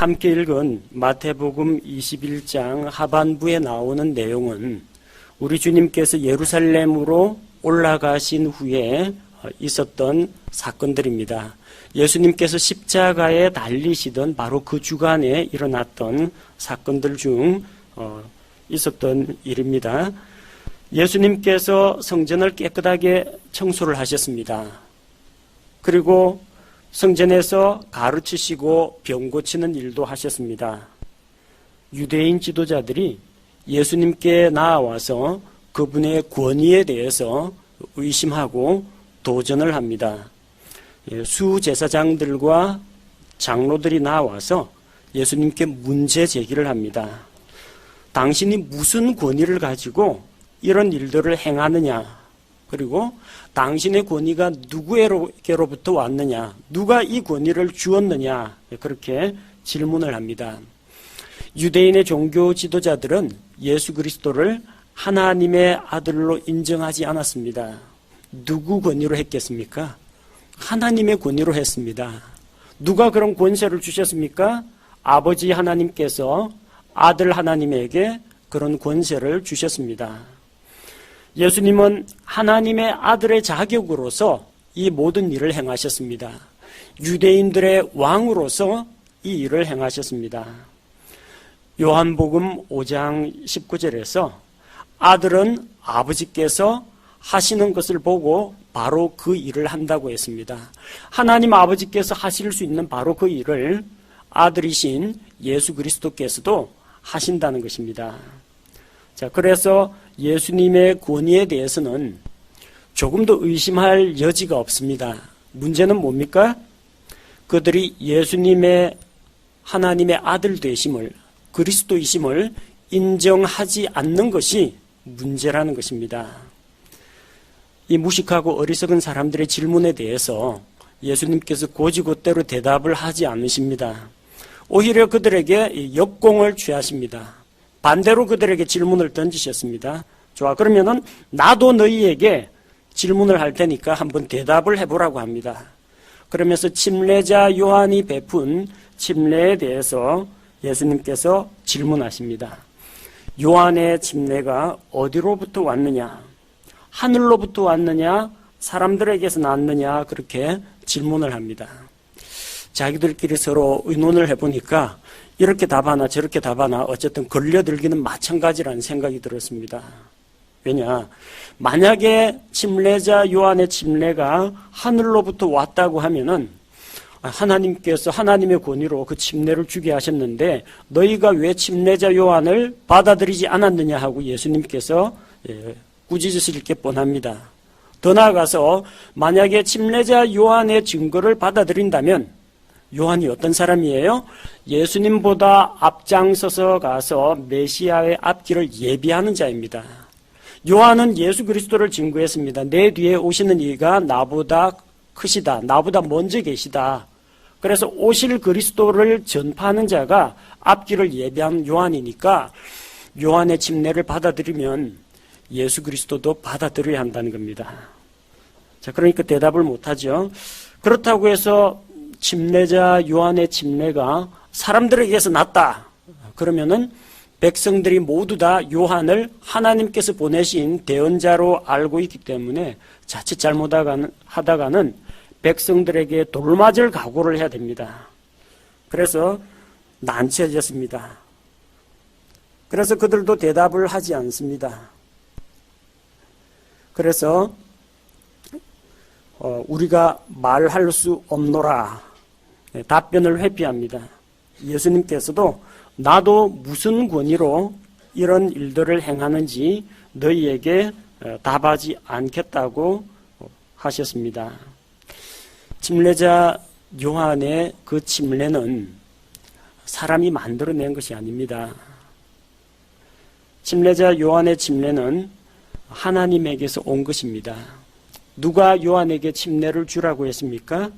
함께 읽은 마태복음 21장 하반부에 나오는 내용은 우리 주님께서 예루살렘으로 올라가신 후에 있었던 사건들입니다. 예수님께서 십자가에 달리시던 바로 그 주간에 일어났던 사건들 중 있었던 일입니다. 예수님께서 성전을 깨끗하게 청소를 하셨습니다. 그리고 성전에서 가르치시고 병 고치는 일도 하셨습니다. 유대인 지도자들이 예수님께 나와서 그분의 권위에 대해서 의심하고 도전을 합니다. 수제사장들과 장로들이 나와서 예수님께 문제 제기를 합니다. 당신이 무슨 권위를 가지고 이런 일들을 행하느냐? 그리고 당신의 권위가 누구에게로부터 왔느냐? 누가 이 권위를 주었느냐? 그렇게 질문을 합니다. 유대인의 종교 지도자들은 예수 그리스도를 하나님의 아들로 인정하지 않았습니다. 누구 권위로 했겠습니까? 하나님의 권위로 했습니다. 누가 그런 권세를 주셨습니까? 아버지 하나님께서 아들 하나님에게 그런 권세를 주셨습니다. 예수님은 하나님의 아들의 자격으로서 이 모든 일을 행하셨습니다. 유대인들의 왕으로서 이 일을 행하셨습니다. 요한복음 5장 19절에서 아들은 아버지께서 하시는 것을 보고 바로 그 일을 한다고 했습니다. 하나님 아버지께서 하실 수 있는 바로 그 일을 아들이신 예수 그리스도께서도 하신다는 것입니다. 자, 그래서 예수님의 권위에 대해서는 조금 더 의심할 여지가 없습니다. 문제는 뭡니까? 그들이 예수님의 하나님의 아들 되심을, 그리스도이심을 인정하지 않는 것이 문제라는 것입니다. 이 무식하고 어리석은 사람들의 질문에 대해서 예수님께서 곧이곧대로 대답을 하지 않으십니다. 오히려 그들에게 역공을 취하십니다. 반대로 그들에게 질문을 던지셨습니다. 좋아, 그러면은 나도 너희에게 질문을 할 테니까 한번 대답을 해보라고 합니다. 그러면서 침례자 요한이 베푼 침례에 대해서 예수님께서 질문하십니다. 요한의 침례가 어디로부터 왔느냐? 하늘로부터 왔느냐? 사람들에게서 났느냐? 그렇게 질문을 합니다. 자기들끼리 서로 의논을 해보니까 이렇게 답하나 저렇게 답하나 어쨌든 걸려들기는 마찬가지라는 생각이 들었습니다. 왜냐? 만약에 침례자 요한의 침례가 하늘로부터 왔다고 하면은 하나님께서 하나님의 권위로 그 침례를 주게 하셨는데 너희가 왜 침례자 요한을 받아들이지 않았느냐 하고 예수님께서 꾸짖으실 게 뻔합니다. 더 나아가서 만약에 침례자 요한의 증거를 받아들인다면 요한이 어떤 사람이에요? 예수님보다 앞장서서 가서 메시아의 앞길을 예비하는 자입니다. 요한은 예수 그리스도를 증거했습니다. 내 뒤에 오시는 이가 나보다 크시다. 나보다 먼저 계시다. 그래서 오실 그리스도를 전파하는 자가 앞길을 예비한 요한이니까 요한의 침례를 받아들이면 예수 그리스도도 받아들여야 한다는 겁니다. 자, 그러니까 대답을 못하죠. 그렇다고 해서 침례자 요한의 침례가 사람들에게서 났다. 그러면은 백성들이 모두 다 요한을 하나님께서 보내신 대언자로 알고 있기 때문에 자칫 잘못하다가는 백성들에게 돌맞을 각오를 해야 됩니다. 그래서 난처해졌습니다. 그래서 그들도 대답을 하지 않습니다. 그래서 우리가 말할 수 없노라. 답변을 회피합니다. 예수님께서도 나도 무슨 권위로 이런 일들을 행하는지 너희에게 답하지 않겠다고 하셨습니다. 침례자 요한의 그 침례는 사람이 만들어낸 것이 아닙니다. 침례자 요한의 침례는 하나님에게서 온 것입니다. 누가 요한에게 침례를 주라고 했습니까?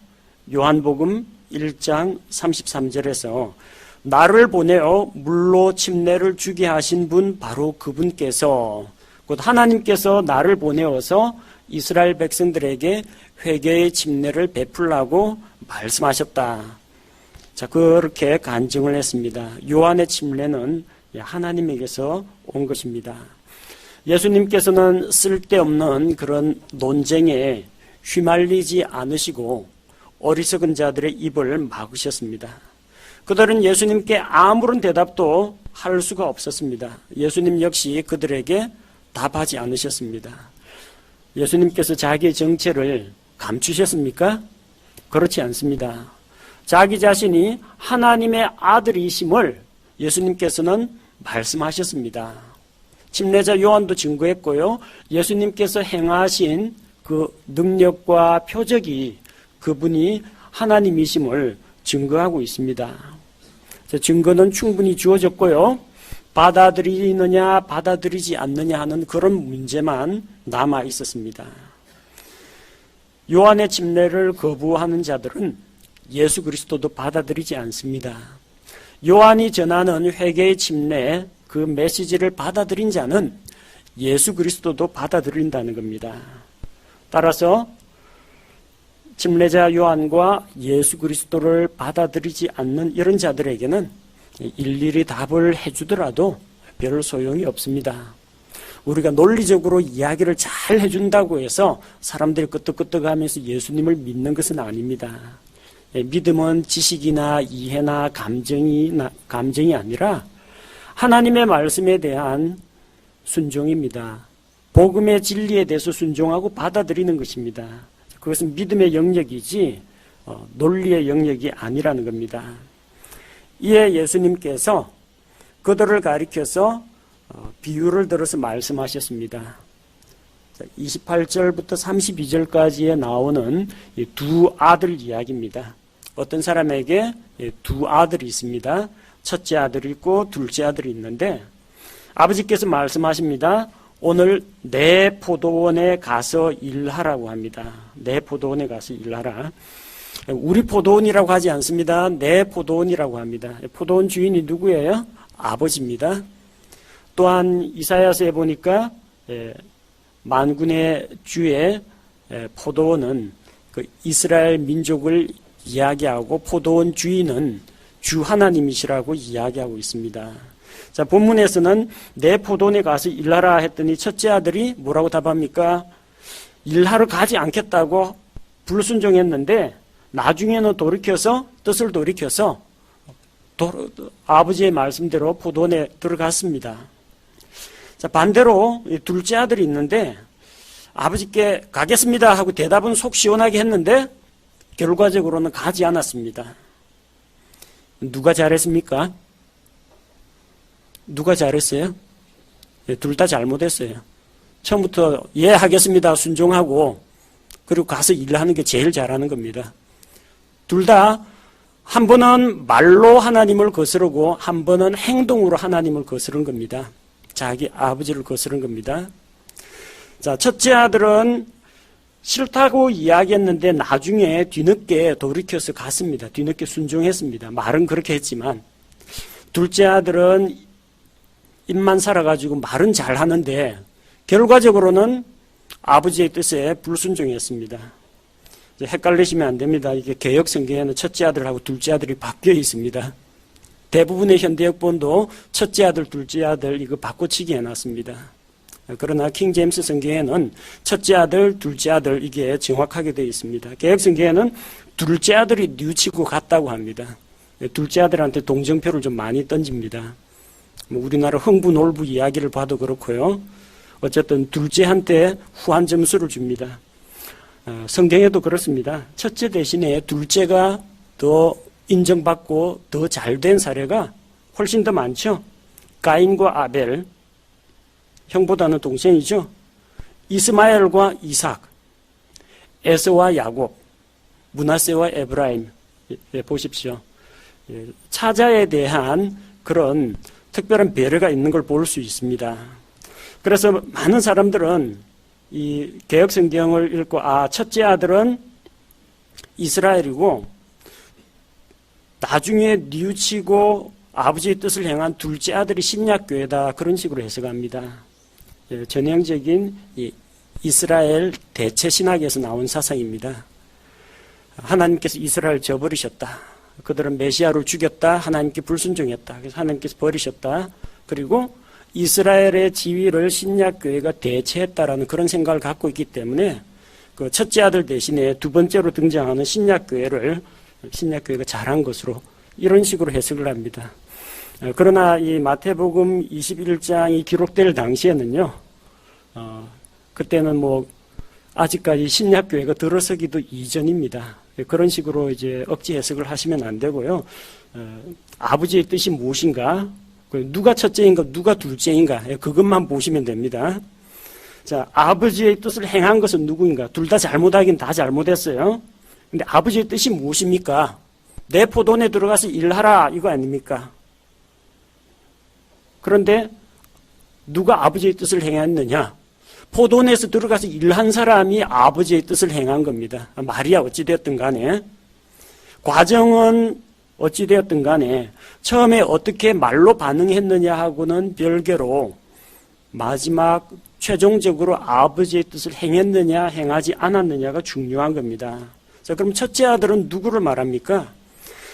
요한복음 1장 33절에서 나를 보내어 물로 침례를 주게 하신 분 바로 그분께서 곧 하나님께서 나를 보내어서 이스라엘 백성들에게 회개의 침례를 베풀라고 말씀하셨다. 자, 그렇게 간증을 했습니다. 요한의 침례는 하나님에게서 온 것입니다. 예수님께서는 쓸데없는 그런 논쟁에 휘말리지 않으시고 어리석은 자들의 입을 막으셨습니다. 그들은 예수님께 아무런 대답도 할 수가 없었습니다. 예수님 역시 그들에게 답하지 않으셨습니다. 예수님께서 자기의 정체를 감추셨습니까? 그렇지 않습니다. 자기 자신이 하나님의 아들이심을 예수님께서는 말씀하셨습니다. 침례자 요한도 증거했고요. 예수님께서 행하신 그 능력과 표적이 그분이 하나님이심을 증거하고 있습니다. 증거는 충분히 주어졌고요. 받아들이느냐 받아들이지 않느냐 하는 그런 문제만 남아 있었습니다. 요한의 침례를 거부하는 자들은 예수 그리스도도 받아들이지 않습니다. 요한이 전하는 회개의 침례 그 메시지를 받아들인 자는 예수 그리스도도 받아들인다는 겁니다. 따라서 침례자 요한과 예수 그리스도를 받아들이지 않는 이런 자들에게는 일일이 답을 해주더라도 별 소용이 없습니다. 우리가 논리적으로 이야기를 잘 해준다고 해서 사람들이 끄떡끄떡하면서 예수님을 믿는 것은 아닙니다. 믿음은 지식이나 이해나 감정이 아니라 하나님의 말씀에 대한 순종입니다. 복음의 진리에 대해서 순종하고 받아들이는 것입니다. 그것은 믿음의 영역이지 논리의 영역이 아니라는 겁니다. 이에 예수님께서 그들을 가리켜서 비유를 들어서 말씀하셨습니다. 28절부터 32절까지에 나오는 두 아들 이야기입니다. 어떤 사람에게 두 아들이 있습니다. 첫째 아들이 있고 둘째 아들이 있는데 아버지께서 말씀하십니다. 오늘 내 포도원에 가서 일하라고 합니다. 내 포도원에 가서 일하라. 우리 포도원이라고 하지 않습니다. 내 포도원이라고 합니다. 포도원 주인이 누구예요? 아버지입니다. 또한 이사야서에 보니까 만군의 주의 포도원은 그 이스라엘 민족을 이야기하고 포도원 주인은 주 하나님이시라고 이야기하고 있습니다. 자, 본문에서는 내 포도원에 가서 일하라 했더니 첫째 아들이 뭐라고 답합니까? 일하러 가지 않겠다고 불순종했는데 나중에는 뜻을 돌이켜서 아버지의 말씀대로 포도원에 들어갔습니다. 자, 반대로 둘째 아들이 있는데 아버지께 가겠습니다 하고 대답은 속 시원하게 했는데 결과적으로는 가지 않았습니다. 누가 잘했습니까? 누가 잘했어요? 둘 다 잘못했어요. 처음부터 예 하겠습니다 순종하고 그리고 가서 일하는 게 제일 잘하는 겁니다. 둘 다 한 번은 말로 하나님을 거스르고 한 번은 행동으로 하나님을 거스른 겁니다. 자기 아버지를 거스른 겁니다. 자, 첫째 아들은 싫다고 이야기했는데 나중에 뒤늦게 돌이켜서 갔습니다. 뒤늦게 순종했습니다. 말은 그렇게 했지만 둘째 아들은 입만 살아가지고 말은 잘하는데 결과적으로는 아버지의 뜻에 불순종했습니다. 헷갈리시면 안 됩니다. 이게 개역 성경에는 첫째 아들하고 둘째 아들이 바뀌어 있습니다. 대부분의 현대역본도 첫째 아들, 둘째 아들 이거 바꿔치기 해놨습니다. 그러나 킹제임스 성경에는 첫째 아들, 둘째 아들 이게 정확하게 되어 있습니다. 개역 성경에는 둘째 아들이 뉘우치고 갔다고 합니다. 둘째 아들한테 동정표를 좀 많이 던집니다. 우리나라 흥부, 놀부 이야기를 봐도 그렇고요. 어쨌든 둘째한테 후한 점수를 줍니다. 성경에도 그렇습니다. 첫째 대신에 둘째가 더 인정받고 더 잘된 사례가 훨씬 더 많죠. 가인과 아벨, 형보다는 동생이죠. 이스마엘과 이삭, 에서와 야곱, 므낫세와 에브라임. 보십시오. 차자에 대한 그런 특별한 배려가 있는 걸 볼 수 있습니다. 그래서 많은 사람들은 이 개역 성경을 읽고 첫째 아들은 이스라엘이고 나중에 뉘우치고 아버지의 뜻을 행한 둘째 아들이 신약교회다 그런 식으로 해석합니다. 전형적인 이스라엘 대체 신학에서 나온 사상입니다. 하나님께서 이스라엘 저버리셨다. 그들은 메시아를 죽였다. 하나님께 불순종했다. 그래서 하나님께서 버리셨다. 그리고 이스라엘의 지위를 신약교회가 대체했다라는 그런 생각을 갖고 있기 때문에 그 첫째 아들 대신에 두 번째로 등장하는 신약교회가 잘한 것으로 이런 식으로 해석을 합니다. 그러나 이 마태복음 21장이 기록될 당시에는요, 그때는 뭐 아직까지 신약교회가 들어서기도 이전입니다. 그런 식으로 이제 억지 해석을 하시면 안 되고요. 아버지의 뜻이 무엇인가? 누가 첫째인가, 누가 둘째인가? 그것만 보시면 됩니다. 자, 아버지의 뜻을 행한 것은 누구인가? 둘 다 잘못하긴 다 잘못했어요. 근데 아버지의 뜻이 무엇입니까? 내 포도원에 들어가서 일하라, 이거 아닙니까? 그런데 누가 아버지의 뜻을 행했느냐? 포도원에서 들어가서 일한 사람이 아버지의 뜻을 행한 겁니다. 말이야 어찌되었든 간에. 과정은 어찌되었든 간에 처음에 어떻게 말로 반응했느냐 하고는 별개로 마지막 최종적으로 아버지의 뜻을 행했느냐 행하지 않았느냐가 중요한 겁니다. 자, 그럼 첫째 아들은 누구를 말합니까?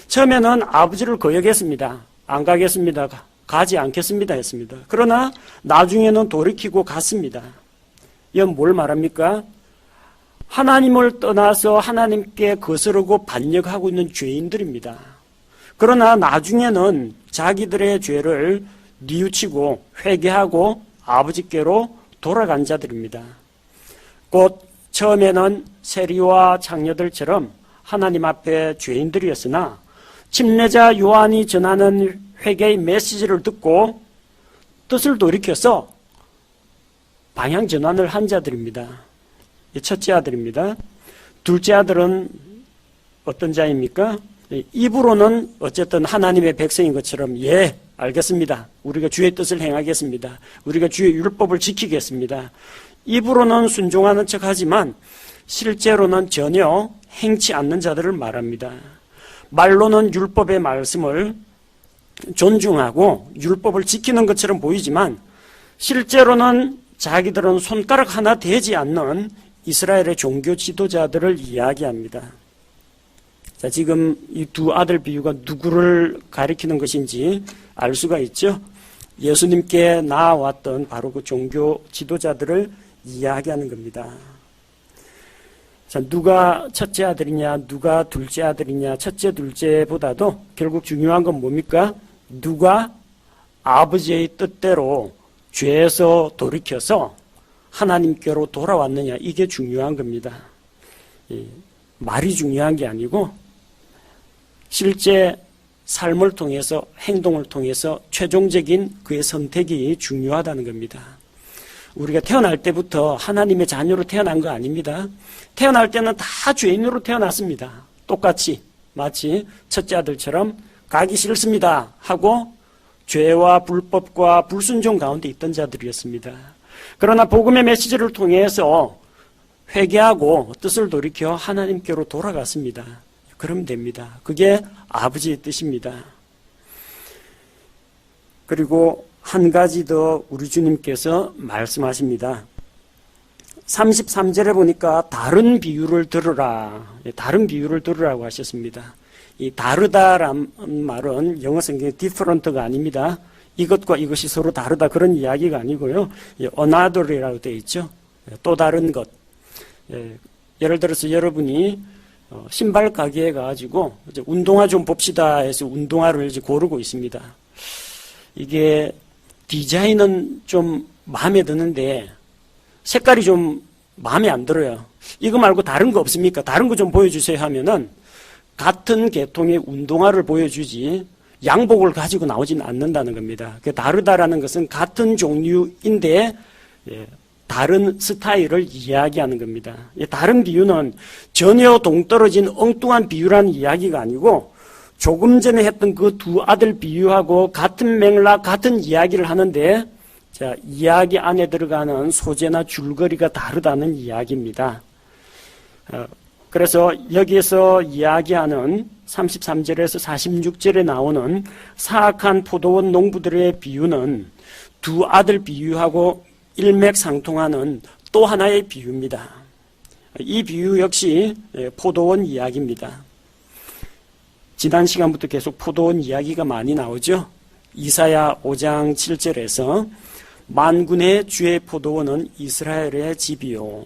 처음에는 아버지를 거역했습니다. 안 가겠습니다. 가지 않겠습니다 했습니다. 그러나 나중에는 돌이키고 갔습니다. 이건 뭘 말합니까? 하나님을 떠나서 하나님께 거스르고 반역하고 있는 죄인들입니다. 그러나 나중에는 자기들의 죄를 뉘우치고 회개하고 아버지께로 돌아간 자들입니다. 곧 처음에는 세리와 창녀들처럼 하나님 앞에 죄인들이었으나 침례자 요한이 전하는 회개의 메시지를 듣고 뜻을 돌이켜서 방향 전환을 한 자들입니다. 첫째 아들입니다. 둘째 아들은 어떤 자입니까? 입으로는 어쨌든 하나님의 백성인 것처럼 예, 알겠습니다. 우리가 주의 뜻을 행하겠습니다. 우리가 주의 율법을 지키겠습니다. 입으로는 순종하는 척하지만 실제로는 전혀 행치 않는 자들을 말합니다. 말로는 율법의 말씀을 존중하고 율법을 지키는 것처럼 보이지만 실제로는 자기들은 손가락 하나 대지 않는 이스라엘의 종교 지도자들을 이야기합니다. 자, 지금 이 두 아들 비유가 누구를 가리키는 것인지 알 수가 있죠. 예수님께 나아왔던 바로 그 종교 지도자들을 이야기하는 겁니다. 자, 누가 첫째 아들이냐, 누가 둘째 아들이냐, 첫째, 둘째보다도 결국 중요한 건 뭡니까? 누가 아버지의 뜻대로 죄에서 돌이켜서 하나님께로 돌아왔느냐, 이게 중요한 겁니다. 말이 중요한 게 아니고 실제 삶을 통해서 행동을 통해서 최종적인 그의 선택이 중요하다는 겁니다. 우리가 태어날 때부터 하나님의 자녀로 태어난 거 아닙니다. 태어날 때는 다 죄인으로 태어났습니다. 똑같이 마치 첫째 아들처럼 가기 싫습니다 하고 죄와 불법과 불순종 가운데 있던 자들이었습니다. 그러나 복음의 메시지를 통해서 회개하고 뜻을 돌이켜 하나님께로 돌아갔습니다. 그러면 됩니다. 그게 아버지의 뜻입니다. 그리고 한 가지 더 우리 주님께서 말씀하십니다. 33절에 보니까 다른 비유를 들으라. 다른 비유를 들으라고 하셨습니다. 이 다르다란 말은 영어 성경에 different가 아닙니다. 이것과 이것이 서로 다르다 그런 이야기가 아니고요. another이라고 되어 있죠. 또 다른 것. 예를 들어서 여러분이 신발 가게에 가가지고 운동화 좀 봅시다 해서 운동화를 이제 고르고 있습니다. 이게 디자인은 좀 마음에 드는데 색깔이 좀 마음에 안 들어요. 이거 말고 다른 거 없습니까? 다른 거 좀 보여주세요 하면은 같은 계통의 운동화를 보여주지 양복을 가지고 나오지는 않는다는 겁니다. 다르다라는 것은 같은 종류인데 다른 스타일을 이야기하는 겁니다. 다른 비유는 전혀 동떨어진 엉뚱한 비유라는 이야기가 아니고 조금 전에 했던 그 두 아들 비유하고 같은 맥락, 같은 이야기를 하는데 자, 이야기 안에 들어가는 소재나 줄거리가 다르다는 이야기입니다. 그래서 여기에서 이야기하는 33절에서 46절에 나오는 사악한 포도원 농부들의 비유는 두 아들 비유하고 일맥상통하는 또 하나의 비유입니다. 이 비유 역시 포도원 이야기입니다. 지난 시간부터 계속 포도원 이야기가 많이 나오죠. 이사야 5장 7절에서 만군의 주의 포도원은 이스라엘의 집이요.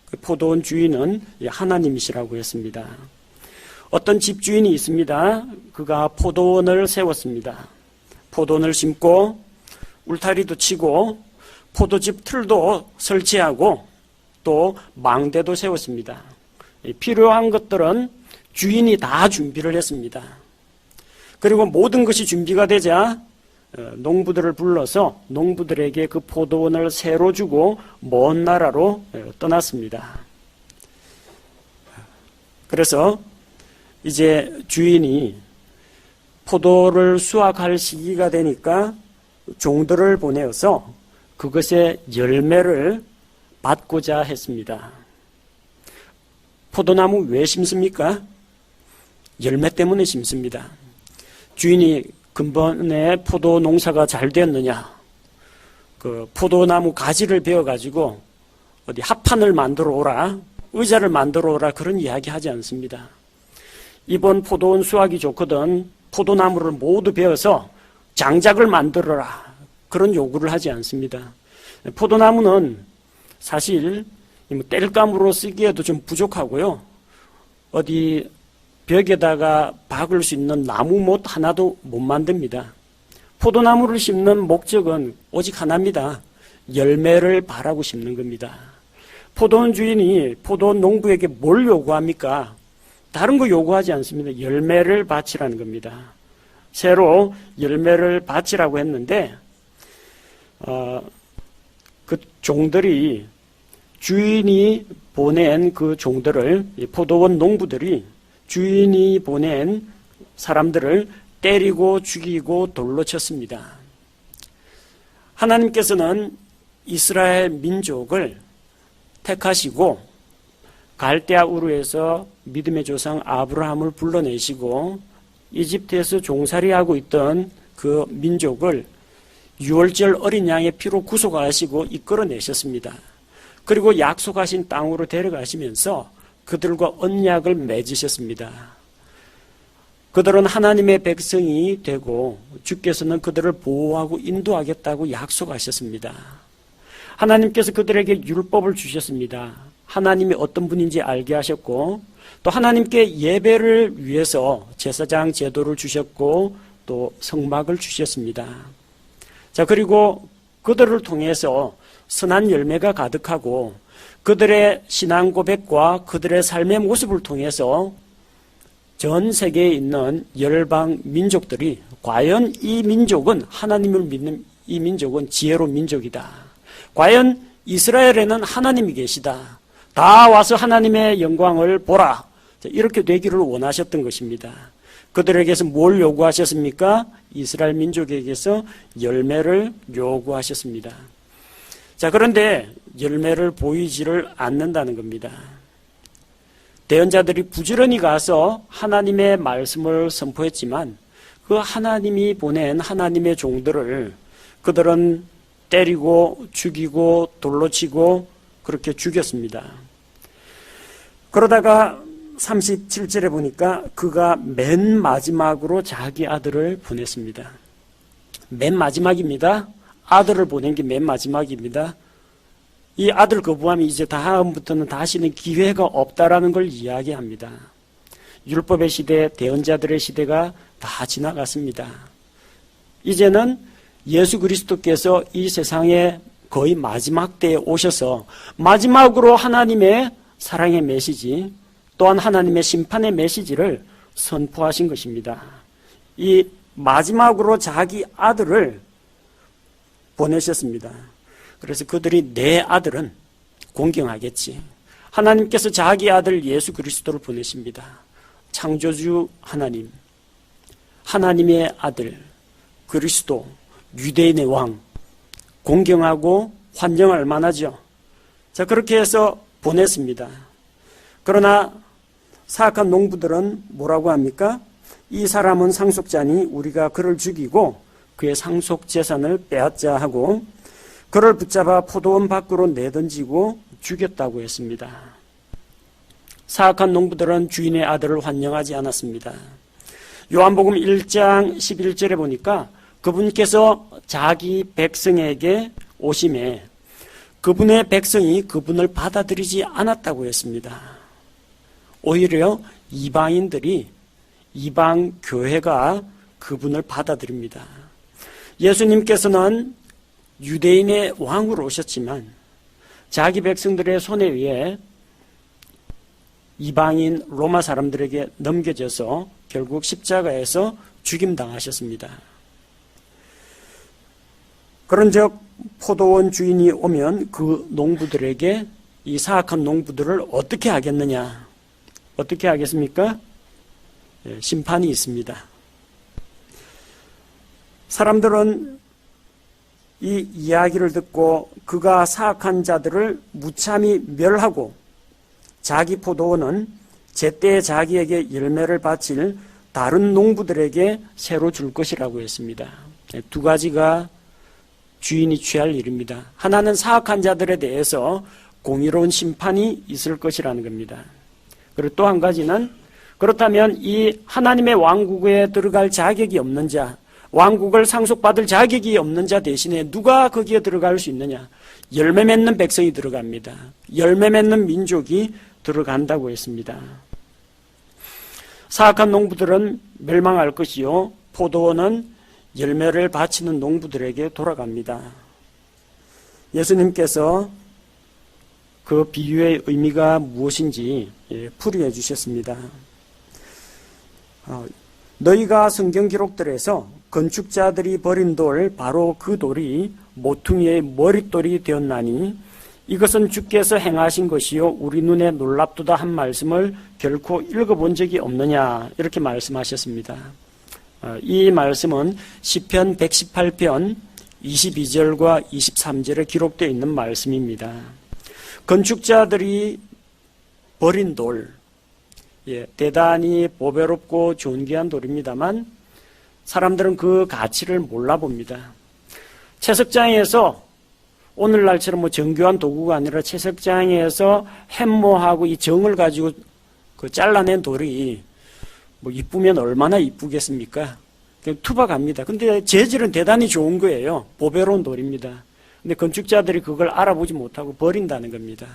그 포도원 주인은 하나님이시라고 했습니다. 어떤 집주인이 있습니다. 그가 포도원을 세웠습니다. 포도원을 심고 울타리도 치고 포도즙 틀도 설치하고 또 망대도 세웠습니다. 필요한 것들은 주인이 다 준비를 했습니다. 그리고 모든 것이 준비가 되자 농부들을 불러서 농부들에게 그 포도원을 새로 주고 먼 나라로 떠났습니다. 그래서 이제 주인이 포도를 수확할 시기가 되니까 종들을 보내어서 그것의 열매를 받고자 했습니다. 포도나무 왜 심습니까? 열매 때문에 심습니다. 주인이 근본에 포도 농사가 잘 되었느냐? 그 포도나무 가지를 베어가지고 어디 합판을 만들어 오라, 의자를 만들어 오라 그런 이야기 하지 않습니다. 이번 포도원 수확이 좋거든 포도나무를 모두 베어서 장작을 만들어라 그런 요구를 하지 않습니다. 포도나무는 사실 땔감으로 쓰기에도 좀 부족하고요. 어디 벽에다가 박을 수 있는 나무못 하나도 못 만듭니다. 포도나무를 심는 목적은 오직 하나입니다. 열매를 바라고 심는 겁니다. 포도원 주인이 포도원 농부에게 뭘 요구합니까? 다른 거 요구하지 않습니다. 열매를 바치라는 겁니다. 새로 열매를 바치라고 했는데 그 종들이 주인이 보낸 그 종들을 포도원 농부들이 주인이 보낸 사람들을 때리고 죽이고 돌로 쳤습니다. 하나님께서는 이스라엘 민족을 택하시고 갈대아 우르에서 믿음의 조상 아브라함을 불러내시고 이집트에서 종살이하고 있던 그 민족을 유월절 어린 양의 피로 구속하시고 이끌어내셨습니다. 그리고 약속하신 땅으로 데려가시면서 그들과 언약을 맺으셨습니다. 그들은 하나님의 백성이 되고 주께서는 그들을 보호하고 인도하겠다고 약속하셨습니다. 하나님께서 그들에게 율법을 주셨습니다. 하나님이 어떤 분인지 알게 하셨고 또 하나님께 예배를 위해서 제사장 제도를 주셨고 또 성막을 주셨습니다. 자, 그리고 그들을 통해서 선한 열매가 가득하고 그들의 신앙 고백과 그들의 삶의 모습을 통해서 전 세계에 있는 열방 민족들이 과연 이 민족은 하나님을 믿는 이 민족은 지혜로운 민족이다. 과연 이스라엘에는 하나님이 계시다. 다 와서 하나님의 영광을 보라. 이렇게 되기를 원하셨던 것입니다. 그들에게서 뭘 요구하셨습니까? 이스라엘 민족에게서 열매를 요구하셨습니다. 자, 그런데 열매를 보이지를 않는다는 겁니다. 대언자들이 부지런히 가서 하나님의 말씀을 선포했지만 그 하나님이 보낸 하나님의 종들을 그들은 때리고 죽이고 돌로 치고 그렇게 죽였습니다. 그러다가 37절에 보니까 그가 맨 마지막으로 자기 아들을 보냈습니다. 맨 마지막입니다. 아들을 보낸 게 맨 마지막입니다. 이 아들 거부함이 이제 다음부터는 다시는 기회가 없다라는 걸 이야기합니다. 율법의 시대, 대언자들의 시대가 다 지나갔습니다. 이제는 예수 그리스도께서 이 세상에 거의 마지막 때에 오셔서 마지막으로 하나님의 사랑의 메시지 또한 하나님의 심판의 메시지를 선포하신 것입니다. 이 마지막으로 자기 아들을 보내셨습니다. 그래서 그들이 내 아들은 공경하겠지. 하나님께서 자기 아들 예수 그리스도를 보내십니다. 창조주 하나님, 하나님의 아들, 그리스도, 유대인의 왕, 공경하고 환영할 만하죠. 자, 그렇게 해서 보냈습니다. 그러나 사악한 농부들은 뭐라고 합니까? 이 사람은 상속자니 우리가 그를 죽이고 그의 상속 재산을 빼앗자 하고 그를 붙잡아 포도원 밖으로 내던지고 죽였다고 했습니다. 사악한 농부들은 주인의 아들을 환영하지 않았습니다. 요한복음 1장 11절에 보니까 그분께서 자기 백성에게 오심에 그분의 백성이 그분을 받아들이지 않았다고 했습니다. 오히려 이방인들이, 이방 교회가 그분을 받아들입니다. 예수님께서는 유대인의 왕으로 오셨지만 자기 백성들의 손에 의해 이방인 로마 사람들에게 넘겨져서 결국 십자가에서 죽임당하셨습니다. 그런즉 포도원 주인이 오면 그 농부들에게, 이 사악한 농부들을 어떻게 하겠느냐? 어떻게 하겠습니까? 심판이 있습니다. 사람들은 이 이야기를 듣고 그가 사악한 자들을 무참히 멸하고 자기 포도원은 제때 자기에게 열매를 바칠 다른 농부들에게 새로 줄 것이라고 했습니다. 두 가지가 주인이 취할 일입니다. 하나는 사악한 자들에 대해서 공의로운 심판이 있을 것이라는 겁니다. 그리고 또 한 가지는, 그렇다면 이 하나님의 왕국에 들어갈 자격이 없는 자, 왕국을 상속받을 자격이 없는 자 대신에 누가 거기에 들어갈 수 있느냐? 열매 맺는 백성이 들어갑니다. 열매 맺는 민족이 들어간다고 했습니다. 사악한 농부들은 멸망할 것이요, 포도원은 열매를 바치는 농부들에게 돌아갑니다. 예수님께서 그 비유의 의미가 무엇인지 풀이해 주셨습니다. 너희가 성경 기록들에서 건축자들이 버린 돌, 바로 그 돌이 모퉁이의 머릿돌이 되었나니 이것은 주께서 행하신 것이요 우리 눈에 놀랍도다 한 말씀을 결코 읽어본 적이 없느냐, 이렇게 말씀하셨습니다. 이 말씀은 시편 118편 22절과 23절에 기록되어 있는 말씀입니다. 건축자들이 버린 돌, 대단히 보배롭고 존귀한 돌입니다만 사람들은 그 가치를 몰라봅니다. 채석장에서, 오늘날처럼 정교한 도구가 아니라 채석장에서 햄모하고 이 정을 가지고 그 잘라낸 돌이 이쁘면 얼마나 이쁘겠습니까? 투박합니다. 근데 재질은 대단히 좋은 거예요. 보배로운 돌입니다. 근데 건축자들이 그걸 알아보지 못하고 버린다는 겁니다.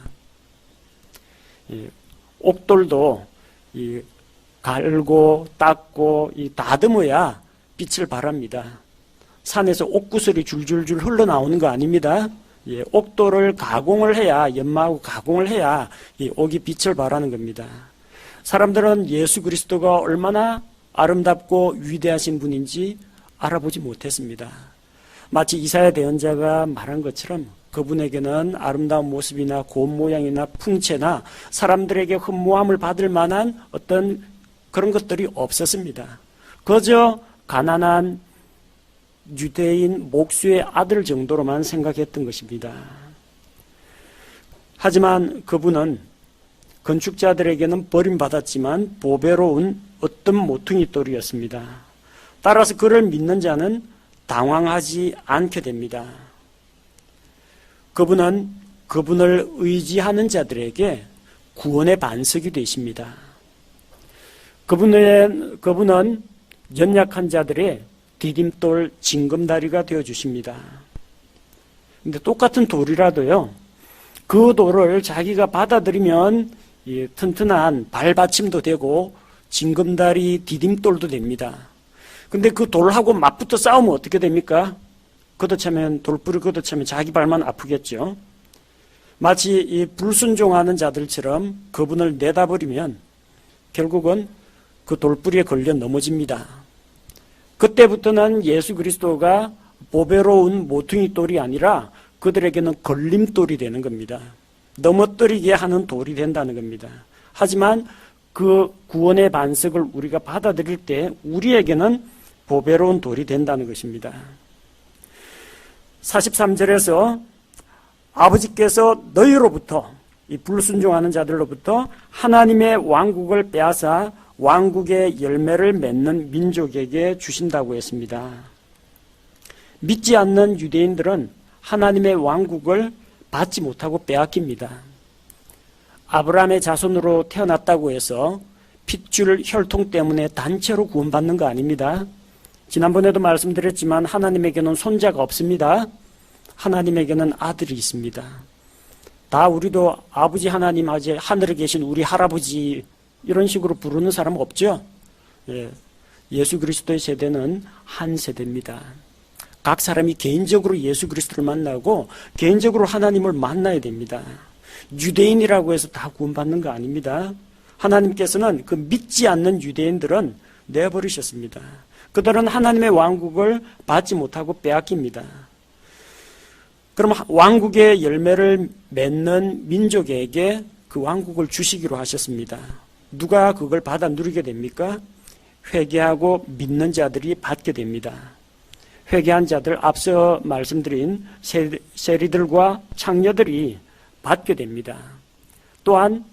옥돌도 갈고 닦고 다듬어야 빛을 발합니다. 산에서 옥구슬이 줄줄줄 흘러나오는 거 아닙니다. 옥돌을 가공을 해야, 연마하고 가공을 해야 이 옥이 빛을 발하는 겁니다. 사람들은 예수 그리스도가 얼마나 아름답고 위대하신 분인지 알아보지 못했습니다. 마치 이사야 대언자가 말한 것처럼 그분에게는 아름다운 모습이나 고운 모양이나 풍채나 사람들에게 흠모함을 받을 만한 어떤 그런 것들이 없었습니다. 그저 가난한 유대인 목수의 아들 정도로만 생각했던 것입니다. 하지만 그분은 건축자들에게는 버림받았지만 보배로운 어떤 모퉁이 돌이었습니다. 따라서 그를 믿는 자는 당황하지 않게 됩니다. 그분은 그분을 의지하는 자들에게 구원의 반석이 되십니다. 그분은 연약한 자들의 디딤돌 징검다리가 되어주십니다. 근데 똑같은 돌이라도요, 그 돌을 자기가 받아들이면 튼튼한 발받침도 되고 징검다리 디딤돌도 됩니다. 근데 그 돌하고 맞붙어 싸우면 어떻게 됩니까? 돌불을 걷어차면 자기 발만 아프겠죠. 마치 이 불순종하는 자들처럼 그분을 내다버리면 결국은 그 돌뿌리에 걸려 넘어집니다. 그때부터는 예수 그리스도가 보배로운 모퉁이 돌이 아니라 그들에게는 걸림돌이 되는 겁니다. 넘어뜨리게 하는 돌이 된다는 겁니다. 하지만 그 구원의 반석을 우리가 받아들일 때 우리에게는 보배로운 돌이 된다는 것입니다. 43절에서 아버지께서 너희로부터, 이 불순종하는 자들로부터 하나님의 왕국을 빼앗아 왕국의 열매를 맺는 민족에게 주신다고 했습니다. 믿지 않는 유대인들은 하나님의 왕국을 받지 못하고 빼앗깁니다. 아브라함의 자손으로 태어났다고 해서 핏줄 혈통 때문에 단체로 구원받는 거 아닙니다. 지난번에도 말씀드렸지만 하나님에게는 손자가 없습니다. 하나님에게는 아들이 있습니다. 다 우리도 아버지 하나님, 아직 하늘에 계신 우리 할아버지 이런 식으로 부르는 사람 없죠? 예, 예수 그리스도의 세대는 한 세대입니다. 각 사람이 개인적으로 예수 그리스도를 만나고 개인적으로 하나님을 만나야 됩니다. 유대인이라고 해서 다 구원받는 거 아닙니다. 하나님께서는 그 믿지 않는 유대인들은 내버리셨습니다. 그들은 하나님의 왕국을 받지 못하고 빼앗깁니다. 그럼 왕국의 열매를 맺는 민족에게 그 왕국을 주시기로 하셨습니다. 누가 그걸 받아 누리게 됩니까? 회개하고 믿는 자들이 받게 됩니다. 회개한 자들, 앞서 말씀드린 세리들과 창녀들이 받게 됩니다. 또한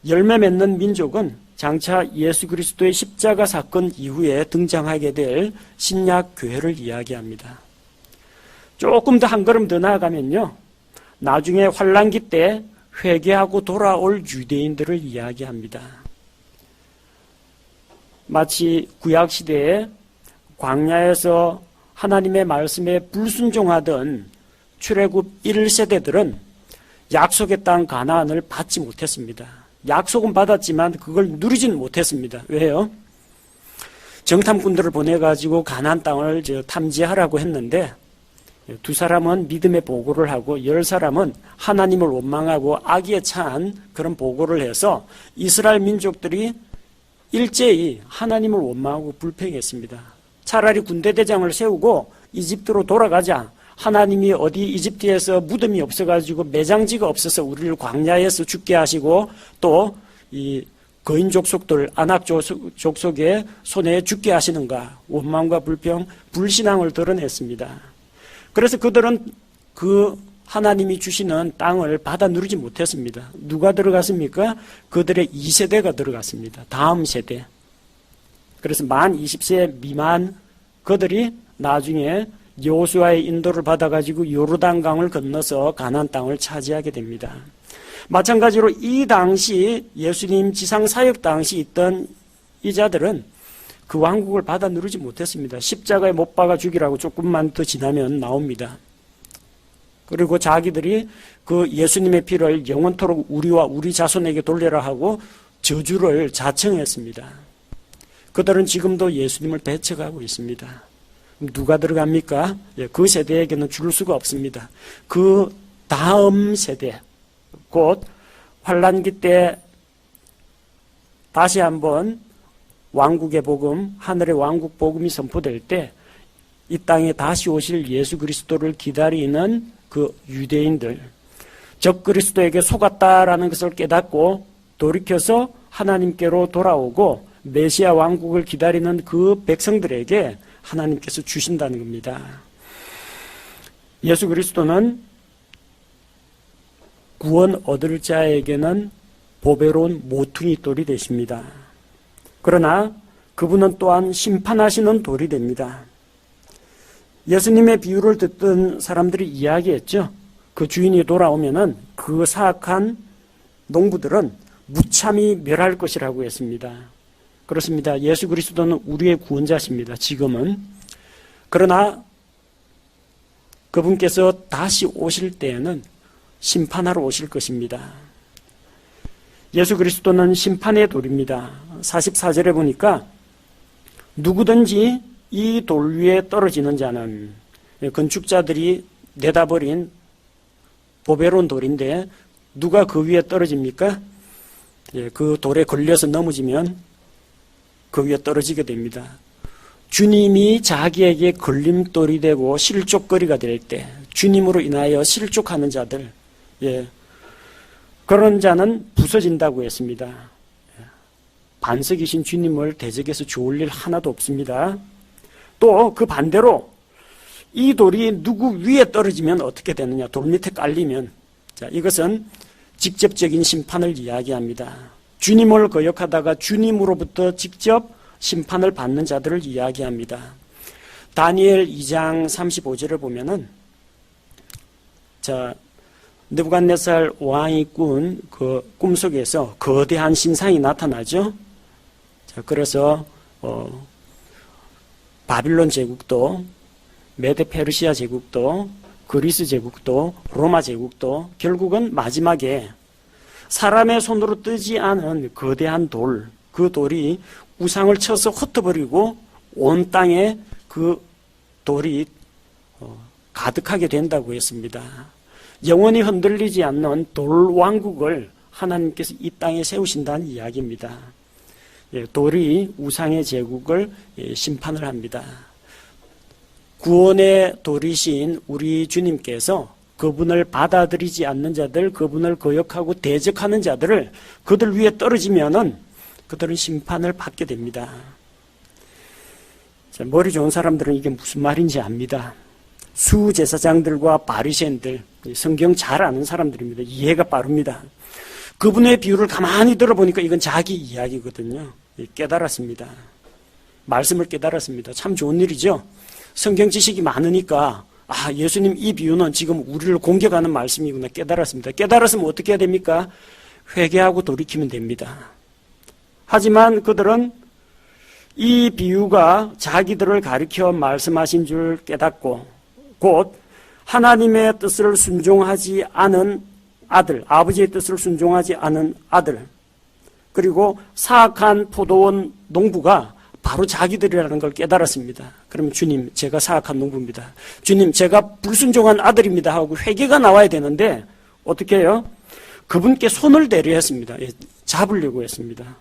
열매 맺는 민족은 장차 예수 그리스도의 십자가 사건 이후에 등장하게 될 신약 교회를 이야기합니다. 조금 더 한 걸음 더 나아가면요, 나중에 환란기 때 회개하고 돌아올 유대인들을 이야기합니다. 마치 구약시대에 광야에서 하나님의 말씀에 불순종하던 출애굽 1세대들은 약속의 땅 가나안을 받지 못했습니다. 약속은 받았지만 그걸 누리지는 못했습니다. 왜요? 정탐꾼들을 보내가지고 가나안 땅을 탐지하라고 했는데 두 사람은 믿음의 보고를 하고 10사람은 하나님을 원망하고 악에 찬 그런 보고를 해서 이스라엘 민족들이 일제히 하나님을 원망하고 불평했습니다. 차라리 군대대장을 세우고 이집트로 돌아가자. 하나님이 어디 이집트에서 무덤이 없어가지고 매장지가 없어서 우리를 광야에서 죽게 하시고 또 이 거인 족속들 아낙 족속의 손에 죽게 하시는가. 원망과 불평, 불신앙을 드러냈습니다. 그래서 그들은 그 하나님이 주시는 땅을 받아 누리지 못했습니다. 누가 들어갔습니까? 그들의 2세대가 들어갔습니다. 다음 세대. 그래서 만 20세 미만 그들이 나중에 여호수아의 인도를 받아가지고 요르단강을 건너서 가나안 땅을 차지하게 됩니다. 마찬가지로 이 당시 예수님 지상 사역 당시 있던 이 자들은 그 왕국을 받아 누리지 못했습니다. 십자가에 못 박아 죽이라고 조금만 더 지나면 나옵니다. 그리고 자기들이 그 예수님의 피를 영원토록 우리와 우리 자손에게 돌려라 하고 저주를 자청했습니다. 그들은 지금도 예수님을 배척하고 있습니다. 누가 들어갑니까? 그 세대에게는 줄 수가 없습니다. 그 다음 세대, 곧 환란기 때 다시 한번 왕국의 복음, 하늘의 왕국 복음이 선포될 때 이 땅에 다시 오실 예수 그리스도를 기다리는 그 유대인들, 적 그리스도에게 속았다라는 것을 깨닫고 돌이켜서 하나님께로 돌아오고 메시아 왕국을 기다리는 그 백성들에게 하나님께서 주신다는 겁니다. 예수 그리스도는 구원 얻을 자에게는 보배로운 모퉁이 돌이 되십니다. 그러나 그분은 또한 심판하시는 돌이 됩니다. 예수님의 비유를 듣던 사람들이 이야기했죠. 그 주인이 돌아오면은 그 사악한 농부들은 무참히 멸할 것이라고 했습니다. 그렇습니다. 예수 그리스도는 우리의 구원자십니다. 지금은. 그러나 그분께서 다시 오실 때에는 심판하러 오실 것입니다. 예수 그리스도는 심판의 돌입니다. 44절에 보니까 누구든지 이 돌 위에 떨어지는 자는, 건축자들이 내다버린 보배로운 돌인데 누가 그 위에 떨어집니까? 그 돌에 걸려서 넘어지면 그 위에 떨어지게 됩니다. 주님이 자기에게 걸림돌이 되고 실족거리가 될 때, 주님으로 인하여 실족하는 자들, 그런 자는 부서진다고 했습니다. 반석이신 주님을 대적해서 좋을 일 하나도 없습니다. 또 그 반대로 이 돌이 누구 위에 떨어지면 어떻게 되느냐, 돌 밑에 깔리면, 자, 이것은 직접적인 심판을 이야기합니다. 주님을 거역하다가 주님으로부터 직접 심판을 받는 자들을 이야기합니다. 다니엘 2장 35절을 보면은, 자, 느부갓네살 왕이 꾼 그 꿈속에서 거대한 신상이 나타나죠. 자, 그래서 바빌론 제국도, 메데 페르시아 제국도, 그리스 제국도, 로마 제국도 결국은 마지막에 사람의 손으로 뜨지 않은 거대한 돌, 그 돌이 우상을 쳐서 흩어버리고 온 땅에 그 돌이 가득하게 된다고 했습니다. 영원히 흔들리지 않는 돌 왕국을 하나님께서 이 땅에 세우신다는 이야기입니다. 돌이 우상의 제국을 심판을 합니다. 구원의 돌이신 우리 주님께서 그분을 받아들이지 않는 자들, 그분을 거역하고 대적하는 자들을 그들 위에 떨어지면은 그들은 심판을 받게 됩니다. 자, 머리 좋은 사람들은 이게 무슨 말인지 압니다. 수제사장들과 바리새인들, 성경 잘 아는 사람들입니다. 이해가 빠릅니다. 그분의 비유를 가만히 들어보니까 이건 자기 이야기거든요. 깨달았습니다. 말씀을 깨달았습니다. 참 좋은 일이죠. 성경 지식이 많으니까 예수님 이 비유는 지금 우리를 공격하는 말씀이구나 깨달았습니다. 깨달았으면 어떻게 해야 됩니까? 회개하고 돌이키면 됩니다. 하지만 그들은 이 비유가 자기들을 가리켜 말씀하신 줄 깨닫고 곧 하나님의 뜻을 순종하지 않은 아들, 아버지의 뜻을 순종하지 않은 아들, 그리고 사악한 포도원 농부가 바로 자기들이라는 걸 깨달았습니다. 그러면 주님, 제가 사악한 농부입니다. 주님, 제가 불순종한 아들입니다 하고 회개가 나와야 되는데 어떻게 해요? 그분께 손을 대려 했습니다. 잡으려고 했습니다.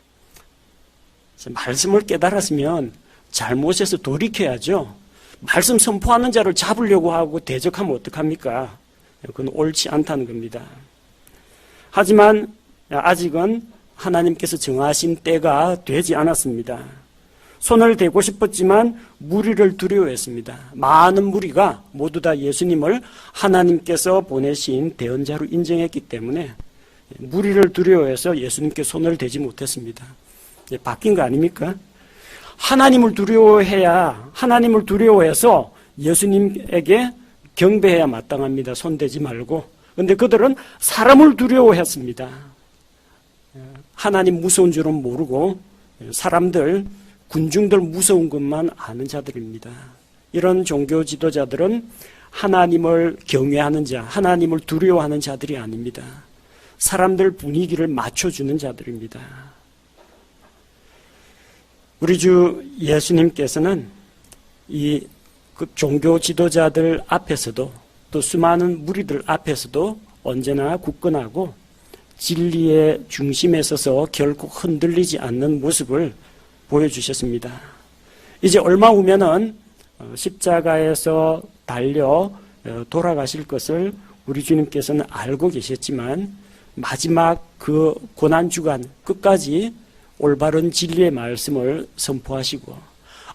말씀을 깨달았으면 잘못해서 돌이켜야죠. 말씀 선포하는 자를 잡으려고 하고 대적하면 어떡합니까? 그건 옳지 않다는 겁니다. 하지만 아직은 하나님께서 정하신 때가 되지 않았습니다. 손을 대고 싶었지만 무리를 두려워했습니다. 많은 무리가 모두 다 예수님을 하나님께서 보내신 대언자로 인정했기 때문에 무리를 두려워해서 예수님께 손을 대지 못했습니다. 바뀐 거 아닙니까? 하나님을 두려워해야, 하나님을 두려워해서 예수님에게 경배해야 마땅합니다. 손대지 말고. 그런데 그들은 사람을 두려워했습니다. 하나님 무서운 줄은 모르고 사람들, 군중들 무서운 것만 아는 자들입니다. 이런 종교 지도자들은 하나님을 경외하는 자, 하나님을 두려워하는 자들이 아닙니다. 사람들 분위기를 맞춰주는 자들입니다. 우리 주 예수님께서는 이 종교 지도자들 앞에서도 또 수많은 무리들 앞에서도 언제나 굳건하고 진리의 중심에 서서 결코 흔들리지 않는 모습을 보여주셨습니다. 이제 얼마 후면은 십자가에서 달려 돌아가실 것을 우리 주님께서는 알고 계셨지만 마지막 그 고난주간 끝까지 올바른 진리의 말씀을 선포하시고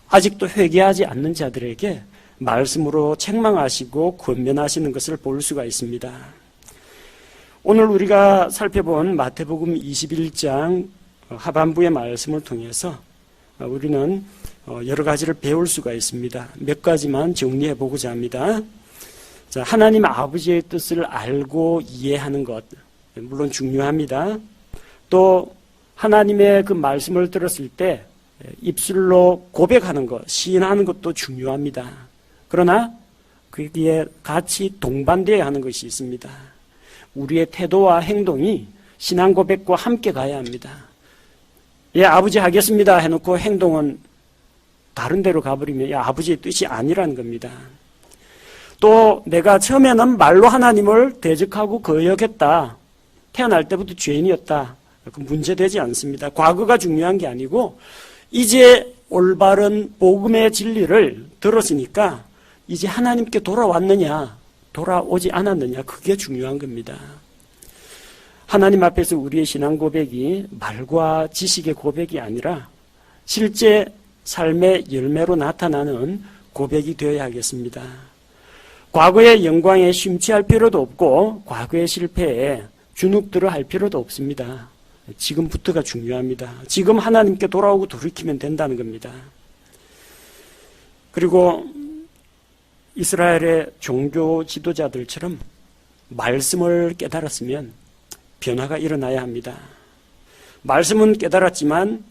아직도 회개하지 않는 자들에게 말씀으로 책망하시고 권면하시는 것을 볼 수가 있습니다. 오늘 우리가 살펴본 마태복음 21장 하반부의 말씀을 통해서 우리는 여러 가지를 배울 수가 있습니다. 몇 가지만 정리해 보고자 합니다. 자, 하나님 아버지의 뜻을 알고 이해하는 것, 물론 중요합니다. 또 하나님의 그 말씀을 들었을 때 입술로 고백하는 것, 시인하는 것도 중요합니다. 그러나 거기에 같이 동반되어야 하는 것이 있습니다. 우리의 태도와 행동이 신앙 고백과 함께 가야 합니다. 예, 아버지 하겠습니다 해놓고 행동은 다른 데로 가버리면 아버지의 뜻이 아니라는 겁니다. 또 내가 처음에는 말로 하나님을 대적하고 거역했다. 태어날 때부터 죄인이었다. 문제되지 않습니다. 과거가 중요한 게 아니고 이제 올바른 복음의 진리를 들었으니까 이제 하나님께 돌아왔느냐 돌아오지 않았느냐 그게 중요한 겁니다. 하나님 앞에서 우리의 신앙 고백이 말과 지식의 고백이 아니라 실제 삶의 열매로 나타나는 고백이 되어야 하겠습니다. 과거의 영광에 심취할 필요도 없고 과거의 실패에 주눅들어 할 필요도 없습니다. 지금부터가 중요합니다. 지금 하나님께 돌아오고 돌이키면 된다는 겁니다. 그리고 이스라엘의 종교 지도자들처럼 말씀을 깨달았으면 변화가 일어나야 합니다. 말씀은 깨달았지만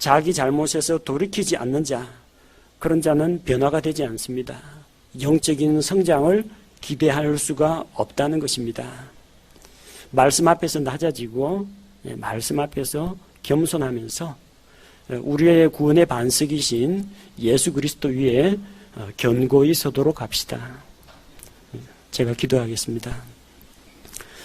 자기 잘못에서 돌이키지 않는 자, 그런 자는 변화가 되지 않습니다. 영적인 성장을 기대할 수가 없다는 것입니다. 말씀 앞에서 낮아지고 말씀 앞에서 겸손하면서 우리의 구원의 반석이신 예수 그리스도 위에 견고히 서도록 합시다. 제가 기도하겠습니다.